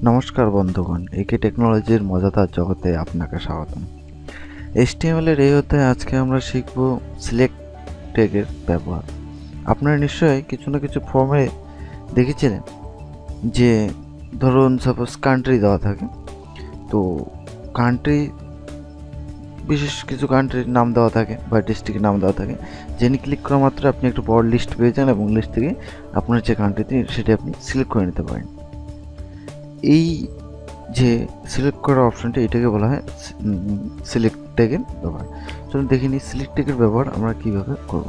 নমস্কার বন্ধুগণ, একে টেকনোলজির মজাদার জগতে আপনাকে স্বাগতম। HTML এর এই অধ্যায়ে আজকে আমরা শিখব সিলেক্ট ট্যাগের ব্যবহার। আপনারা নিশ্চয়ই কিছু না কিছু ফর্মে দেখেছিলেন যে ধরুন সাপোজ কান্ট্রি দেওয়া থাকে, তো কান্ট্রি বিশেষ কিছু কান্ট্রির নাম দেওয়া থাকে বা ডিস্ট্রিক্টের নাম দেওয়া থাকে, যেখানে ক্লিক করা মাত্র আপনি একটা বড় লিস্ট পেয়ে যান এবং লিস্ট থেকে আপনার যে কান্ট্রিতে সেটি আপনি সিলেক্ট করে নিতে পারেন। এই যে সিলেক্ট করার অপশনটা, এটাকে বলা হয় সিলেক্ট ট্যাগের ব্যবহার। চলুন দেখে নিই সিলেক্ট ট্যাগের ব্যবহার আমরা কিভাবে করব।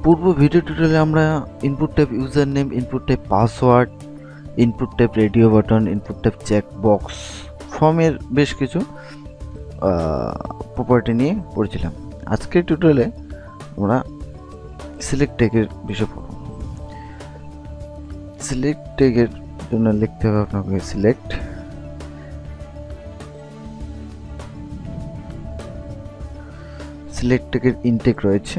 পূর্ব ভিডিও টিউটোরিয়ালে আমরা input type user name, input type password, input type radio button, input type check box, ফর্মের বেশ কিছু প্রপার্টি নিয়ে পড়ছিলাম। আজকের টিউটোরিয়ালে আমরা সিলেক্ট ট্যাগের বিষয় পড়ব। সিলেক্ট ট্যাগের জন্য লিখতে হবে আপনাকে সিলেক্ট ট্যাগের ইনটেক রয়েছে,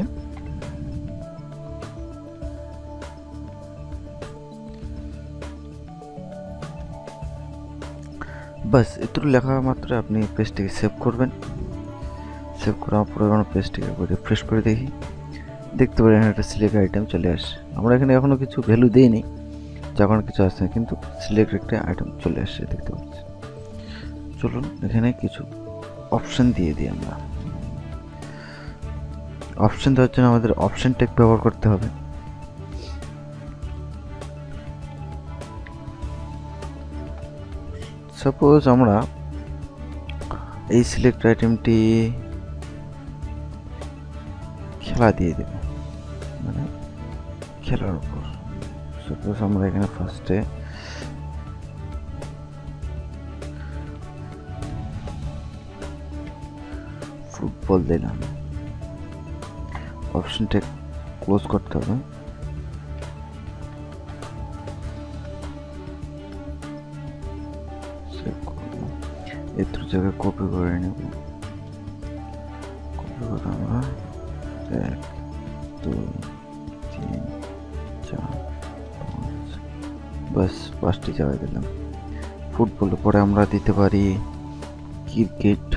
বাস এটুকু লেখা মাত্র আপনি পেজটিকে সেভ করবেন। সেভ করার পরে পেজটিকে রিফ্রেশ করে দেখি, দেখতে পারেন একটা সিলেক্ট আইটেম চলে আসে। আমরা এখানে এখনো কিছু ভ্যালু দিইনি, যখন কিছু আসছে, কিন্তু সিলেক্ট একটা আইটেম চলে আসছে দেখতে পাচ্ছি। চলুন এখানে কিছু অপশন দিয়ে দিই। আমরা অপশন দেওয়ার জন্য আমাদের অপশন ট্যাগ ব্যবহার করতে হবে। সাপোজ আমরা এই সিলেক্ট আইটেমটি খেলা দিয়ে দেব, মানে খেলার উপর। সাপোজ আমরা এখানে ফার্স্টে ফুটবল দিলাম। অপশনটা ক্লোজ করতে হবে। এত জায়গায় কপি করে নেব। কপি করে আমরা 1 2 3 4 5 বাস 5টি জায়গায় দিলাম। ফুটবলের পরে আমরা দিতে পারি ক্রিকেট,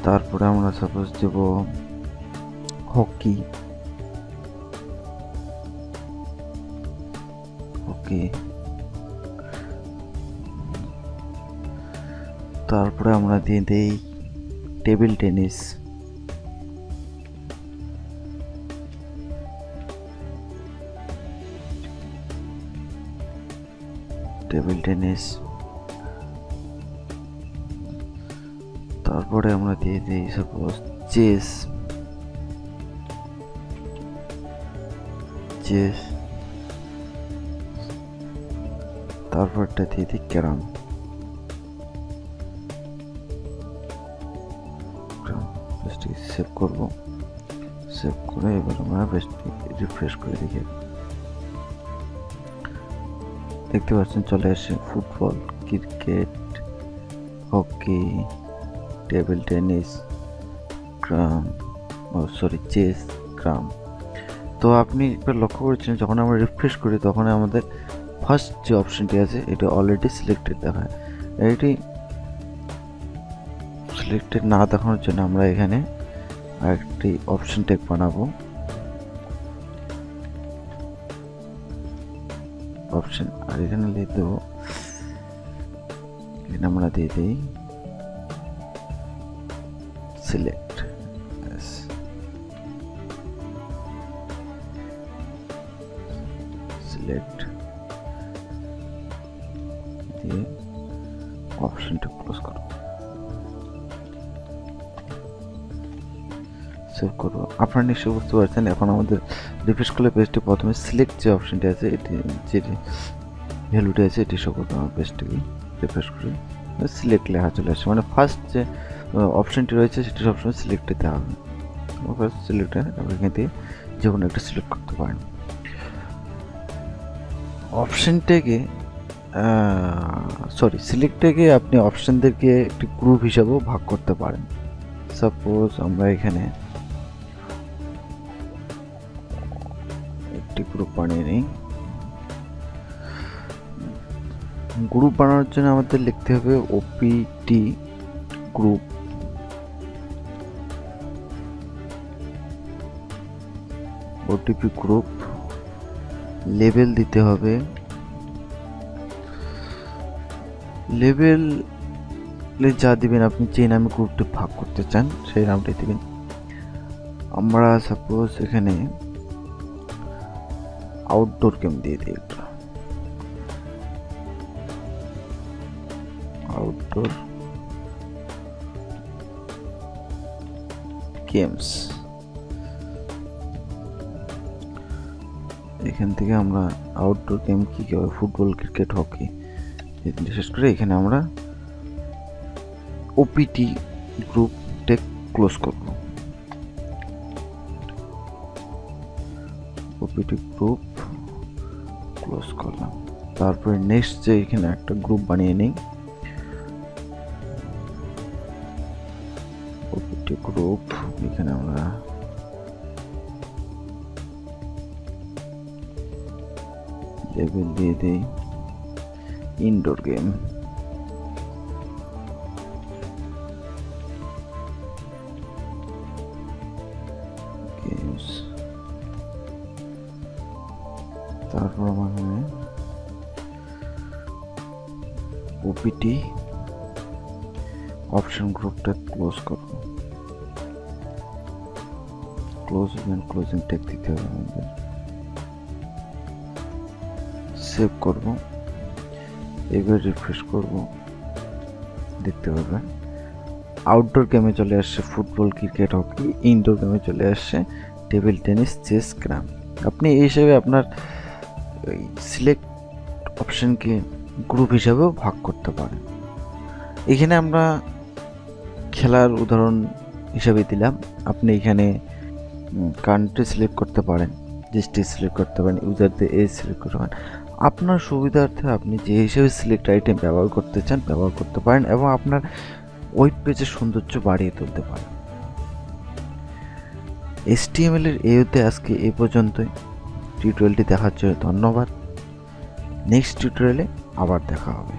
তারপরে আমরা সাপোজ দেব হকি, তারপরে আমরা দিয়ে দেই টেবিল টেনিস, তারপরে আমরা দিয়ে দিই সাপোজ চেস, তারপরটা দিয়ে দিই ক্যারাম। সেভ করব। সেভ করে এবার আমরা রিফ্রেশ করে দেখি, দেখতে পাচ্ছেন চলে আসে football, cricket, hockey, table tennis, chess, carrom. তো আপনি একবার লক্ষ্য করেছেন যখন আমরা রিফ্রেশ করি তখন আমাদের ফার্স্ট যে অপশনটি আছে এটা অলরেডি সিলেক্টেড দেখায়। এটি সিলেক্টেড না দেখানোর জন্য আমরা এখানে আরেকটি অপশন ট্যাগ বানাবো। অপশন আর এখানে লিখে দেবো, এখানে আমরা দিয়ে দিই সিলেক্ট দিয়ে অপশনটা ক্লোজ করব, সেভ করব। আপনারা নিশ্চয়ই বুঝতে পারছেন এখন আমাদের রিফ্রেশ করলে পেজটি প্রথমে সিলেক্ট যে অপশনটি আছে এটি যে ভ্যালুটি আছে এটি শো করতে হবে। পেজটিকে রিফ্রেশ করে সিলেক্ট লেখা চলে আসে, মানে ফার্স্ট যে অপশনটি রয়েছে সেটি সবসময় সিলেক্ট দিতে হবে। ফার্স্ট সিলেক্টে আপনি এখান থেকে যে কোনো একটা সিলেক্ট করতে পারেন। অপশন ট্যাগে সিলেক্ট ট্যাগে আপনি অপশনদেরকে একটি গ্রুপ হিসাবেও ভাগ করতে পারেন। সাপোজ আমরা এখানে একটি গ্রুপ বানিয়ে নিই। গ্রুপ বানানোর জন্য আমাদের লিখতে হবে OPT group. OTP group label দিতে হবে। লেবেল যা দিবেন আপনি যে নামে গ্রুপটি ভাগ করতে চান সেই নামটি দিবেন। আমরা সাপোজ এখানে আউটডোর গেম দিয়ে দিই একটা, আউটডোর গেমস। এখান থেকে আমরা আউটডোর গেম কি হবে, ফুটবল, ক্রিকেট, হকি, বিশেষ করে এখানে আমরা ওপিটি গ্রুপ টেক ক্লোজ করব। ওপিটি গ্রুপ ক্লোজ করলাম। তারপরে নেক্সট যে এখানে একটা গ্রুপ বানিয়ে নিই, ওপিটি গ্রুপ। এখানে আমরা লেবেল দিয়ে দিই ইনডোর গেম। তারপর মানে ওপিটি অপশন গ্রুপটা ক্লোজ করব। ক্লোজ এবং ক্লোজিং ট্যাগ দিতে হবে আমাদের। সেভ করব, এবার রিফ্রেশ করব, দেখতে পাবেন আউটডোর গেমে চলে আসছে ফুটবল, ক্রিকেট, হকি। ইনডোর গেমে চলে আসছে টেবিল টেনিস, চেস, ক্যারাম। আপনি এই হিসেবে আপনার সিলেক্ট অপশনকে গ্রুপ হিসাবেও ভাগ করতে পারেন। এখানে আমরা খেলার উদাহরণ হিসাবে দিলাম। আপনি এখানে কান্ট্রি সিলেক্ট করতে পারেন, ডিস্ট্রিক্ট সিলেক্ট করতে পারেন, ইউজারদের এজ সিলেক্ট করতে পারেন। আপনার সুবিধার্থে আপনি যে হিসেবে সিলেক্ট আইটেম ব্যবহার করতে চান ব্যবহার করতে পারেন এবং আপনার ওয়েব পেজের সৌন্দর্য বাড়িয়ে তুলতে পারেন। HTML এর এই অধ্যায়ে আজকে এই পর্যন্তই। টিউটোরিয়ালটি দেখার জন্য ধন্যবাদ। নেক্সট টিউটোরিয়ালে আবার দেখা হবে।